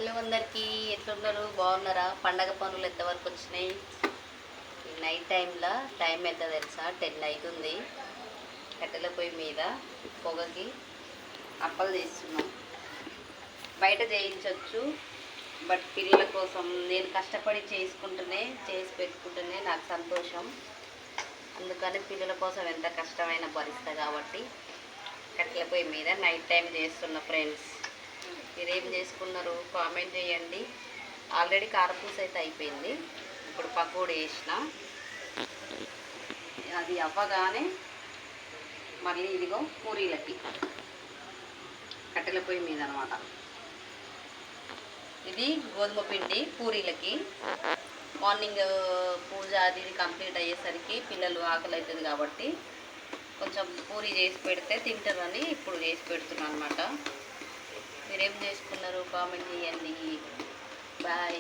Hello అందరికీ, ఎట్లున్నారు? బాగున్నారా? పండగ పనులు ఎంతవరకు వచ్చినాయి? ఈ నైట్ టైంలో టైం ఎంత తెలుసా? 10 అవుతుంది. కట్టెల పొయ్యి మీద పొగకి అప్పలు చేస్తున్నాం. బయట చేయించవచ్చు, బట్ పిల్లల కోసం నేను కష్టపడి చేసి పెట్టుకుంటేనే నాకు సంతోషం. అందుకని పిల్లల కోసం ఎంత కష్టమైన భరిస్తా కాబట్టి కట్టెల పొయ్యి మీద నైట్ టైం చేస్తున్న ఫ్రెండ్స్. మీరేం చేసుకున్నారు కామెంట్ చేయండి. ఆల్రెడీ కారపూస అయితే అయిపోయింది. ఇప్పుడు పకోడీ వేసిన, అది అవ్వగానే మళ్ళీ ఇదిగో పూరీలకి కట్టెల పొయ్యి మీద అనమాట. ఇది గోధుమ పిండి పూరీలకి. మార్నింగ్ పూజ అది కంప్లీట్ అయ్యేసరికి పిల్లలు ఆకలి అవుతుంది కాబట్టి కొంచెం పూరీ చేసి పెడితే తింటారని ఇప్పుడు చేసి పెడుతున్నాను అనమాట. మీరేం చేసుకున్నారు కామెంట్ చేయండి. బాయ్.